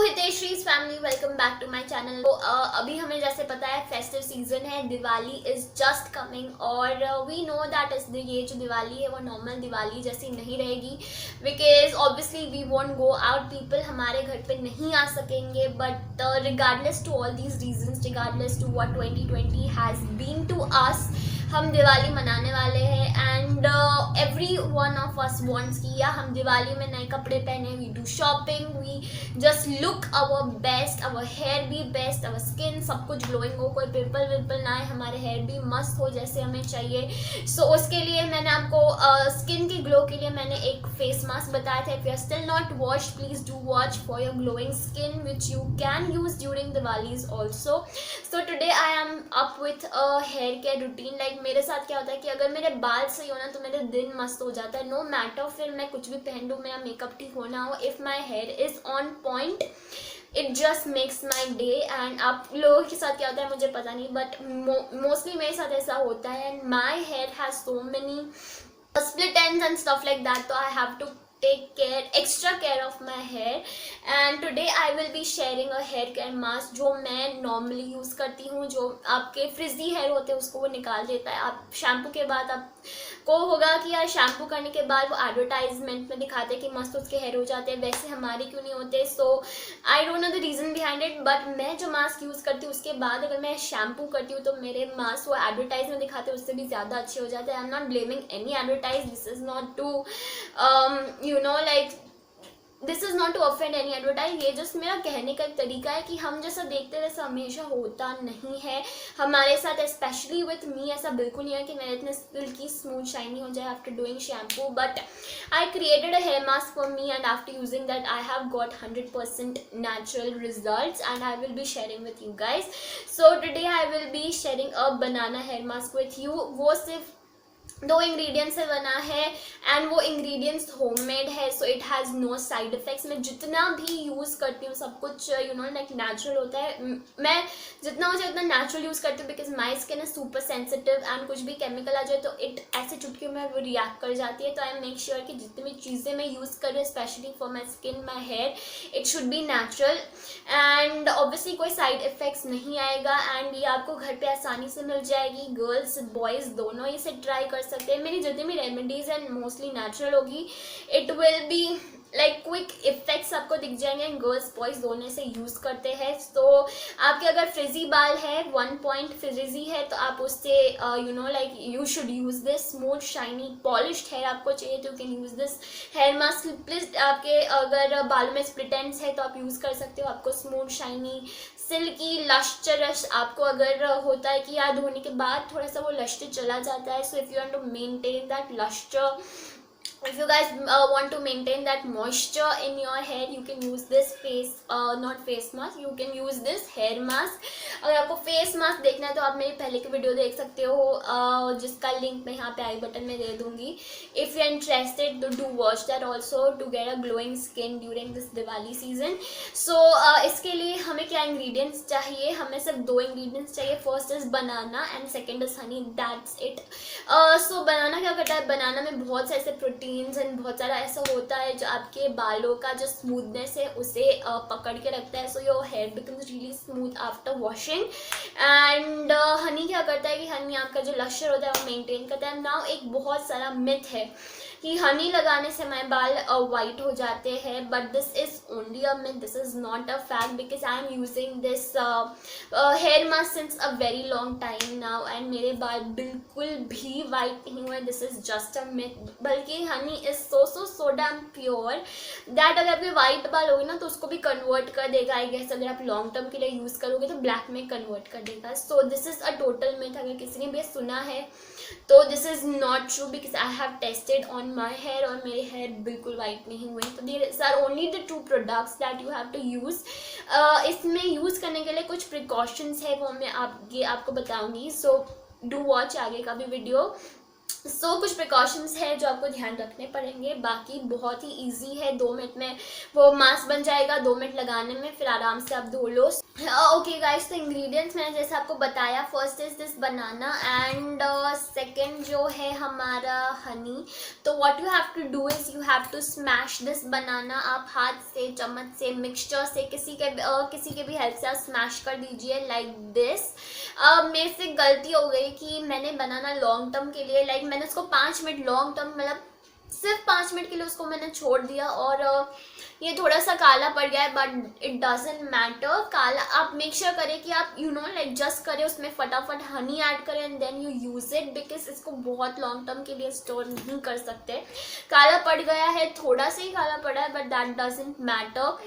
हितेश्रीज family, welcome back to my channel. तो अभी हमें जैसे पता है फेस्टिव सीजन है, दिवाली इज जस्ट कमिंग और वी नो दैट इज ये जो दिवाली है वो नॉर्मल दिवाली जैसी नहीं रहेगी, because obviously we won't go out, people हमारे घर पे नहीं आ सकेंगे। But regardless to all these reasons, regardless to what 2020 has been to us, हम दिवाली मनाने वाले हैं। And every one of us wants कि या हम दिवाली में नए कपड़े पहने, we do shopping, we just look our best, our hair भी बेस्ट, आवर स्किन सब कुछ ग्लोइंग हो, कोई पिंपल विंपल ना आए, हमारे हेयर भी मस्त हो जैसे हमें चाहिए। सो उसके लिए मैंने आपको स्किन के ग्लो के लिए मैंने एक फेस मास्क बताया था। If you are still not watched, please do watch for your glowing skin which you can use during Diwalis also. So today I am up with a hair care routine. Like मेरे साथ क्या होता है कि अगर मेरे बाल सही हो ना तो मेरे दिन मस्त हो जाता है, नो मैटर फिर मैं कुछ भी पहन लूँ, मेरा मेकअप ठीक हो ना हो, if my here is on point it just makes my day. And आप लोगों के साथ क्या होता है मुझे पता नहीं, बट मोस्टली मेरे साथ ऐसा होता है। And my hair has so many split ends and stuff like that, so I have to take extra care of my hair. And today I will be sharing a hair care mask जो मैं normally use करती हूँ, जो आपके फ्रिजी hair होते हैं उसको वो निकाल देता है। आप शैम्पू के बाद आपको होगा कि यार शैम्पू करने के बाद वो एडवर्टाइजमेंट में दिखाते हैं कि मस्त उसके हेयर हो जाते हैं, वैसे हमारे क्यों नहीं होते। So I don't know the reason behind it, but मैं जो मास्क यूज़ करती हूँ उसके बाद अगर मैं शैम्पू करती हूँ तो मेरे मास्क वो एडवर्टाइज में दिखाते हैं उससे भी ज़्यादा अच्छे हो जाते हैं। I am not blaming any advertise, this is not to you know like this is not to offend any advertise, ये जस्ट मेरा कहने का एक तरीका है कि हम जैसा देखते हैं वैसा हमेशा होता नहीं है हमारे साथ। स्पेशली विथ मी ऐसा बिल्कुल नहीं है कि मेरे इतने सिल्की स्मूथ शाइनी हो जाए after doing shampoo, but I created a hair mask for me and after using that I have got 100% natural results and I will be sharing with you guys. So today I will be sharing a banana hair mask with you. वो सिर्फ 2 ingredients से बना है and वो ingredients homemade है, so it has no side effects. मैं जितना भी यूज़ करती हूँ सब कुछ यू नो लाइक नेचुरल होता है। मैं जितना हो जाए उतना नेचुरल यूज़ करती हूँ because my skin is super sensitive and कुछ भी केमिकल आ जाए तो इट ऐसे चुटकियों में वो रिएक्ट कर जाती है। तो आई मेक श्योर कि जितनी भी चीज़ें मैं यूज़ कर रही हूँ specially for my skin my hair, it should be natural and obviously कोई साइड इफेक्ट्स नहीं आएगा। एंड ये आपको घर पे आसानी से मिल जाएगी, गर्ल्स बॉयज़ दोनों इसे ट्राई कर सकते हैं। मेरी जितनी भी रेमेडीज एंड मोस्टली नेचुरल होगी, it will be like quick effects आपको दिख जाएंगे एंड गर्ल्स बॉयज दोनों से यूज़ करते हैं। तो आपके अगर फ्रिजी बाल है, 1 पॉइंट फ्रिजी है, तो आप उससे you know like you should use this smooth shiny polished hair आपको चाहिए तो you can use this hair mask. Please आपके अगर बालों में स्प्लिट एंड्स है तो आप यूज़ कर सकते हो, आपको स्मूथ शाइनी सिल्की लस्टरस आपको अगर होता है कि यार धोने के बाद थोड़ा सा वो लस्टर चला जाता है, so if you want to maintain that lustre, if you guys want to maintain that moisture in your hair, you can use this not face mask, you can use this hair mask. अगर आपको face mask देखना है तो आप मेरी पहले की video देख सकते हो जिसका लिंक मैं यहाँ पे आई बटन में दे दूंगी। इफ़ यू आर इंटरेस्टेड तो do watch that also to get a glowing skin during this Diwali season. So इसके लिए हमें क्या इंग्रेडिएंट्स चाहिए, हमें सिर्फ 2 इंग्रेडिएंट्स चाहिए। First is banana and second is honey, that's it. So banana क्या करता है, बनाना में बहुत से ऐसे प्रोटीन्स एंड बहुत सारा ऐसा होता है जो आपके बालों का जो स्मूथनेस है उसे पकड़ के रखता है, so your hair becomes really smooth after washing. And honey क्या करता है कि हनी आपका जो लश्यर होता है वो मेंटेन करता है। नाउ एक बहुत सारा मिथ है कि हनी लगाने से हमारे बाल वाइट हो जाते हैं, but this is only a myth, this is not a fact because I am using this hair mask since a very long time now and मेरे बाल बिल्कुल भी वाइट नहीं हुए। This is just a myth, बल्कि honey is so damn pure that अगर आपके white बाल होगे ना तो उसको भी कन्वर्ट कर देगा। आई गेस अगर आप लॉन्ग टर्म के लिए यूज़ करोगे तो ब्लैक में कन्वर्ट कर देगा। So this is a total myth, अगर किसी ने भी सुना है तो this is not true because I have tested on my hair और मेरे हेयर बिल्कुल वाइट नहीं हुए। तो these are only the 2 products that you have to use. इसमें यूज़ करने के लिए कुछ प्रिकॉशंस है वो मैं आपको बताऊंगी, सो डू वॉच आगे का भी वीडियो। कुछ प्रिकॉशंस है जो आपको ध्यान रखने पड़ेंगे, बाकी बहुत ही इजी है, 2 मिनट में वो मास्क बन जाएगा, 2 मिनट लगाने में, फिर आराम से आप धो लो। ओके गाइस, तो इंग्रेडिएंट्स मैंने जैसे आपको बताया, first is this banana and second जो है हमारा हनी। तो what you have to do is you have to smash this banana. आप हाथ से, चम्मच से, मिक्सचर से, किसी के भी हेल्प से आप स्मैश कर दीजिए लाइक दिस। मेरे से गलती हो गई कि मैंने बनाना लॉन्ग टर्म के लिए, लाइक मैंने उसको 5 मिनट लॉन्ग टर्म मतलब सिर्फ 5 मिनट के लिए उसको मैंने छोड़ दिया और ये थोड़ा सा काला पड़ गया है, बट इट डजेंट मैटर। काला आप मेक श्योर करें कि आप लाइक जस्ट करें, उसमें फटाफट हनी ऐड करें and then you use it, because इसको बहुत लॉन्ग टर्म के लिए स्टोर नहीं कर सकते। काला पड़ गया है, थोड़ा सा ही काला पड़ा है, but that doesn't matter.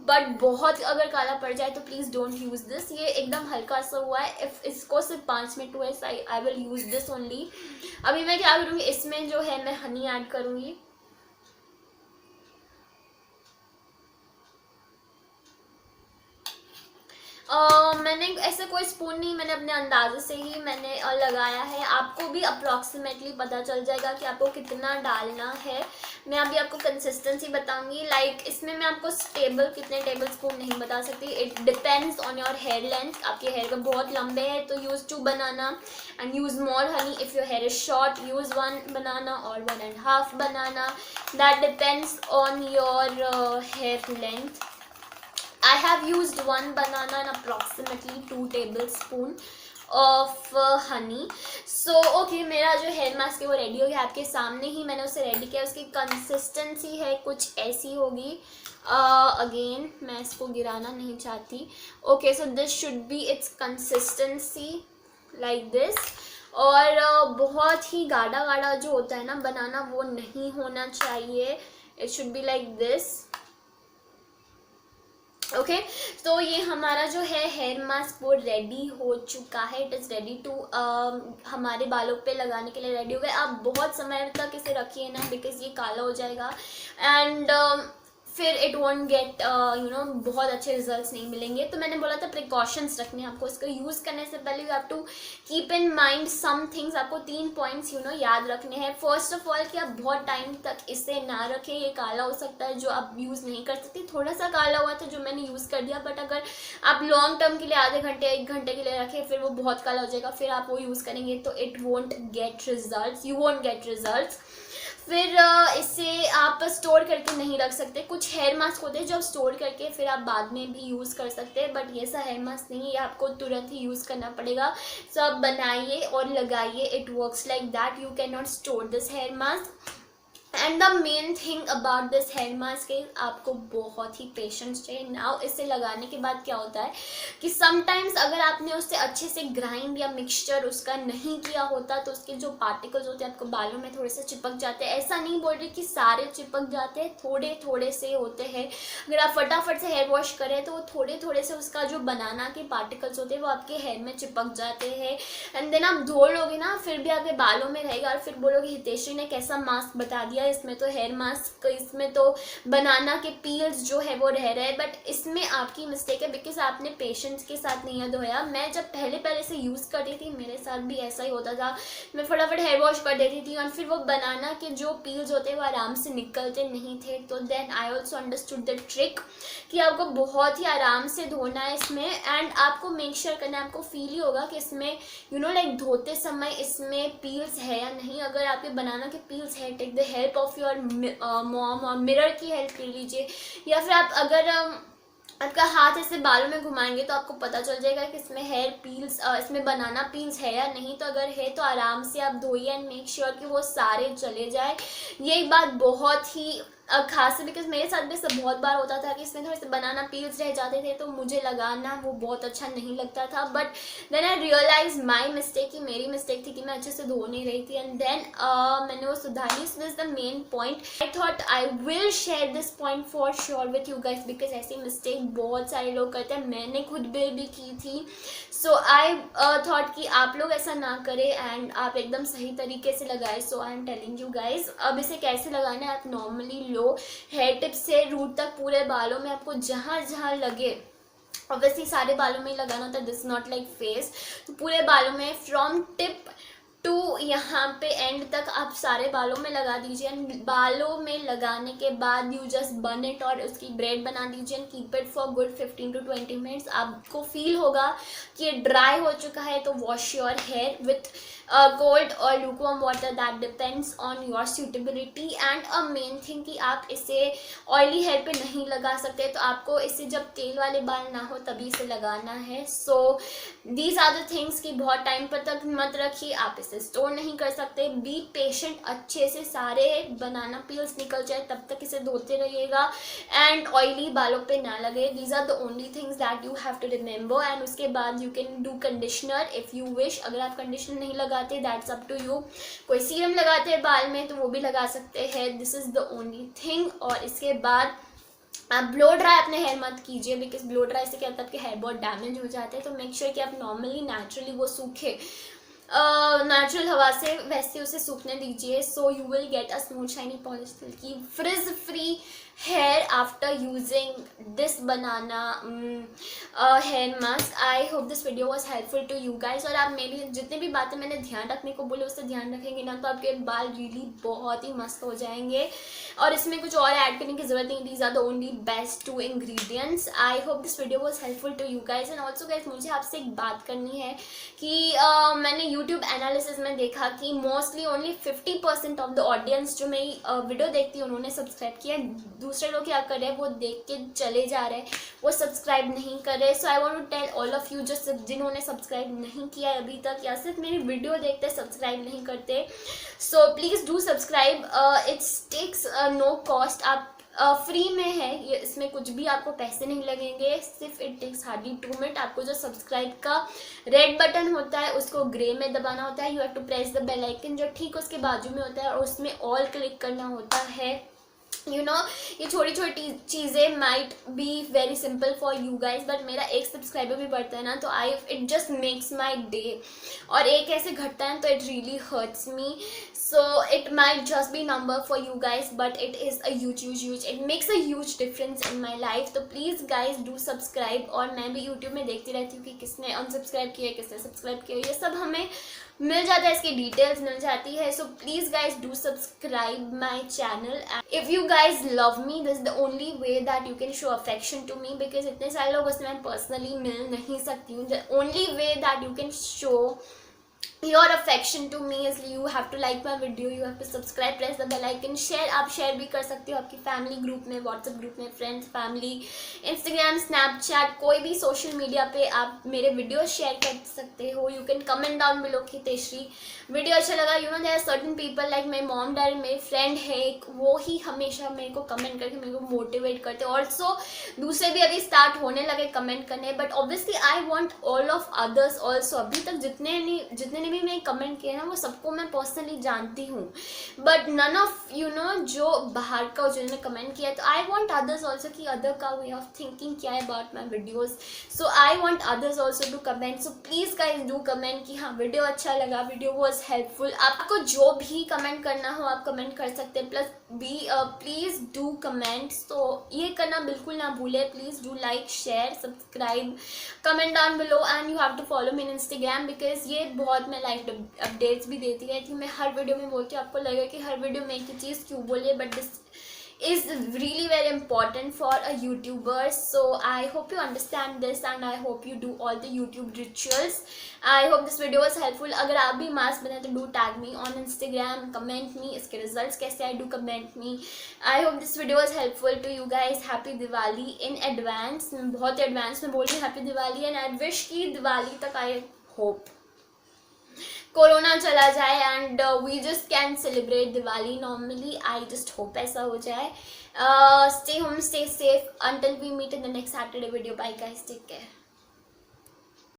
But बहुत अगर काला पड़ जाए तो प्लीज़ डोंट यूज़ दिस। ये एकदम हल्का सा हुआ है, इफ इसको सिर्फ 5 मिनट हुआ है, I will use this only. अभी मैं क्या करूँगी, इसमें जो है मैं हनी ऐड करूँगी। मैंने ऐसे कोई स्पून नहीं, मैंने अपने अंदाजे से ही मैंने लगाया है। आपको भी अप्रॉक्सीमेटली पता चल जाएगा कि आपको कितना डालना है। मैं अभी आपको कंसिस्टेंसी बताऊंगी, लाइक इसमें मैं आपको कितने टेबल स्पून नहीं बता सकती, it depends on your hair length. आपके हेयर का बहुत लंबे है तो use 2 banana and use more honey. If your hair is short use 1 banana और 1.5 banana, that depends on your hair length. I have used 1 banana and approximately 2 tablespoon of honey. So okay, मेरा जो hair mask है वो ready हो गया, आपके सामने ही मैंने उसे रेडी किया। उसकी कंसिस्टेंसी है कुछ ऐसी होगी। अगेन मैं इसको गिराना नहीं चाहती। Okay, so this should be it's consistency like this. और बहुत ही गाढ़ा गाढ़ा जो होता है ना बनाना, वो नहीं होना चाहिए। It should be like this. Okay, तो ये हमारा जो है हेयर मास्क वो रेडी हो चुका है। इट इज़ रेडी टू हमारे बालों पे लगाने के लिए रेडी हो गए। आप बहुत समय तक इसे रखिए ना, बिकॉज ये काला हो जाएगा एंड फिर इट वॉन्ट गेट बहुत अच्छे रिजल्ट्स नहीं मिलेंगे। तो मैंने बोला था प्रिकॉशंस रखने हैं आपको। इसको यूज़ करने से पहले you have to keep in mind some things. आपको 3 पॉइंट्स याद रखने हैं। फर्स्ट ऑफ ऑल कि आप बहुत टाइम तक इसे ना रखें, ये काला हो सकता है जो आप यूज़ नहीं कर सकते। थोड़ा सा काला हुआ था जो मैंने यूज़ कर दिया, बट अगर आप लॉन्ग टर्म के लिए आधे घंटे 1 घंटे के लिए रखें, फिर वो बहुत काला हो जाएगा, फिर आप वो यूज़ करेंगे तो it won't get results, you won't get results. फिर इसे आप स्टोर करके नहीं रख सकते। कुछ हेयर मास्क होते हैं जो आप स्टोर करके फिर आप बाद में भी यूज़ कर सकते हैं, बट ये सा हेयर मास्क नहीं है, ये आपको तुरंत ही यूज़ करना पड़ेगा। सो आप बनाइए और लगाइए, it works like that. You can not store this hair mask. And the main thing about this hair mask is आपको बहुत ही पेशेंस चाहिए। नाउ इसे लगाने के बाद क्या होता है कि समटाइम्स अगर आपने उससे अच्छे से ग्राइंड या मिक्सचर उसका नहीं किया होता तो उसके जो पार्टिकल्स होते हैं आपको बालों में थोड़े से चिपक जाते हैं। ऐसा नहीं बोल रही कि सारे चिपक जाते हैं, थोड़े थोड़े से होते हैं। अगर आप फटाफट से हेयर वॉश करें तो वो थोड़े थोड़े से उसका जो बनाना के पार्टिकल्स होते हैं वो आपके हेयर में चिपक जाते हैं। एंड देन आप धो लोगे ना, फिर भी आपके बालों में रहेगा और फिर बोलोगे हितेश्री ने कैसा मास्क बता दिया, इसमें तो हेयर मास्क, इसमें तो बनाना के पील्स जो है वो रह रहे हैं। बट इसमें आपकी मिस्टेक है, बिकॉज आपने पेशेंस के साथ नहीं धोया। मैं जब पहले से यूज़ कर रही थी मेरे साथ भी ऐसा ही होता था। मैं फटाफट हेयर वॉश कर देती थी और फिर वो बनाना के जो पील्स होते हैं वो आराम से निकलते नहीं थे। तो then I also understood the trick कि आपको बहुत ही आराम से धोना है इसमें। एंड आपको मेक श्योर करना है, आपको फील ही होगा कि इसमें लाइक धोते समय इसमें पील्स है या नहीं। अगर आपके बनाना के पील्स है, take the help of your mom और मिरर की हेल्प ले लीजिए, या फिर आप अगर आपका हाथ ऐसे बालों में घुमाएंगे तो आपको पता चल जाएगा कि इसमें हेयर पील्स, इसमें बनाना पील्स है या नहीं। तो अगर है तो आराम से आप धोइए एंड मेक श्योर कि वो सारे चले जाए। ये एक बात बहुत ही खास है, बिकॉज मेरे साथ भी सब बहुत बार होता था कि इसमें थोड़े से बनाना पील्स रह जाते थे तो मुझे लगाना वो बहुत अच्छा नहीं लगता था। But then I realise my mistake, कि मेरी मिस्टेक थी कि मैं अच्छे से धो नहीं रही थी। एंड देन मैंने वो सुधारी। So this the main point. I thought I will share this point for sure with you guys, because ऐसी मिस्टेक बहुत सारे लोग करते हैं, मैंने खुद भी की थी। सो आई थॉट कि आप लोग ऐसा ना करें एंड आप एकदम सही तरीके से लगाए। So I am telling you guys. अब इसे कैसे लगाना है, आप नॉर्मली लो हेयर टिप से रूट तक पूरे बालों में आपको जहाँ जहाँ लगे, ऑब्वियसली सारे बालों में ही लगाना होता है, दिस नॉट लाइक फेस। तो पूरे बालों में फ्रॉम टिप टू यहाँ पे एंड तक आप सारे बालों में लगा दीजिए। एंड बालों में लगाने के बाद यू जस्ट बर्न इट और उसकी ब्रेड बना दीजिए and keep it for good 15 to 20 minutes. आपको फील होगा कि ये ड्राई हो चुका है तो wash your hair with cold और lukewarm water, that depends on your suitability. And a main thing कि आप इसे ऑयली हेयर पे नहीं लगा सकते, तो आपको इसे जब तेल वाले बाल ना हो तभी इसे लगाना है। So these are the things कि बहुत टाइम पर तक मत रखिए, आप इसे स्टोर नहीं कर सकते। बी पेशेंट, अच्छे से सारे बनाना पील्स निकल जाए तब तक इसे धोते रहिएगा एंड ऑयली बालों पे ना लगे। These are the only things that you have to remember. And उसके बाद you can do conditioner if you wish. अगर आप कंडीशनर नहीं लगाते दैट्स अप टू यू। कोई सीरम लगाते हैं बाल में तो वो भी लगा सकते हैं, this is the only thing. और इसके बाद आप ब्लो ड्राई अपने हेयर मत कीजिए, बिकॉज ब्लो ड्राई से क्या होता है आपके हेयर बहुत डैमेज हो जाते हैं। तो मेक श्योर कि आप नॉर्मली नेचुरली वो सूखे नेचुरल हवा से वैसे उसे सूखने दीजिए। So you will get a smooth shiny polish silky frizz free hair after using this banana hair mask. I hope this video was helpful to you guys. और आप मेरी जितने भी बातें मैंने ध्यान रखने को बोले उससे ध्यान रखेंगे ना तो आपके बाल रियली बहुत ही मस्त हो जाएंगे और इसमें कुछ और ऐड करने की जरूरत नहीं। These are the only best two ingredients. I hope this video was helpful to you guys. And also guys मुझे आपसे एक बात करनी है कि मैंने यूट्यूब एनालिसिस में देखा कि mostly only 50% of the audience जो मेरी वीडियो देखती है उन्होंने सब्सक्राइब किया। दूसरे लोग क्या कर रहे हैं, वो देख के चले जा रहे हैं, वो सब्सक्राइब नहीं कर रहे। So I want to tell all of you जो जिन्होंने सब्सक्राइब नहीं किया अभी तक या सिर्फ मेरी वीडियो देखते सब्सक्राइब नहीं करते, so please do subscribe. It's takes no cost. आप फ्री में है ये, इसमें कुछ भी आपको पैसे नहीं लगेंगे, सिर्फ इट टेक्स हार्डली 2 मिनट। आपको जो सब्सक्राइब का रेड बटन होता है उसको ग्रे में दबाना होता है। You have to press the bell icon जो ठीक उसके बाजू में होता है और उसमें ऑल क्लिक करना होता है। यू नो ये छोटी छोटी चीज़ें might be very simple for you guys, but मेरा एक सब्सक्राइबर भी बढ़ता है ना तो it just makes my day. और एक ऐसे घटता है तो it really hurts me. So it might just be number for you guys, but it is a huge it makes a huge difference in my life. तो please guys do subscribe। और मैं भी YouTube में देखती रहती हूँ कि किसने unsubscribe किया किसने सब्सक्राइब किया, ये सब हमें मिल जाता है, इसकी डिटेल्स मिल जाती है। So please guys do subscribe my channel. If you guys love me this the only way that you can show affection to me, because इतने सारे लोग उससे मैं पर्सनली मिल नहीं सकती हूँ। The only way that you can show your affection to me is you have to like my video, you have to subscribe, press the bell icon, share। आप share भी कर सकते हो आपकी फैमिली ग्रुप में, व्हाट्सएप ग्रुप में, friends, family, Instagram, Snapchat, कोई भी सोशल मीडिया पे आप मेरे वीडियो शेयर कर सकते हो। You can comment down below कि तेजश्री वीडियो अच्छा लगा। You know there are certain people like my mom dad, मेरे फ्रेंड है एक, वो ही हमेशा मेरे को कमेंट करके मेरे को मोटिवेट करते। ऑल्सो दूसरे भी अभी स्टार्ट होने लगे कमेंट करने, but obviously I want all of others also. अभी तक जितने भी मैं कमेंट किए ना वो सबको मैं पर्सनली जानती हूँ, but none of you know जो बाहर का जिन्होंने कमेंट किया, तो आई वॉन्ट अदर्स ऑल्सो कि अदर का वे ऑफ थिंकिंग क्या है about my videos. So I want others also to comment. So please guys do comment कि हाँ वीडियो अच्छा लगा, वीडियो वॉज हेल्पफुल। आपको जो भी कमेंट करना हो आप कमेंट कर सकते हैं। प्लस प्लीज़ डू कमेंट, तो ये करना बिल्कुल ना भूले। Please do like, share, subscribe, comment down below and you have to follow me in Instagram, because ये बहुत मैं लाइफ अपडेट्स भी देती रहती हूँ। मैं हर वीडियो में बोलती हूँ, आपको लगेगा कि हर वीडियो में एक ही चीज़ क्यों बोलिए, but this is really very important for a YouTuber. So I hope you understand this and I hope you do all the YouTube rituals. I hope this video was helpful. अगर आप भी mask बनाए तो do tag me on Instagram, comment me इसके results कैसे आए, do comment me. I hope this video was helpful to you guys. Happy Diwali in advance. मैं बहुत एडवांस में बोल रही हूँ Happy Diwali and I wish कि दिवाली तक I hope कोरोना चला जाए and we just can celebrate Diwali normally. I just hope ऐसा हो जाए। Stay home, stay safe until we meet in the next Saturday video. Bye guys, take care.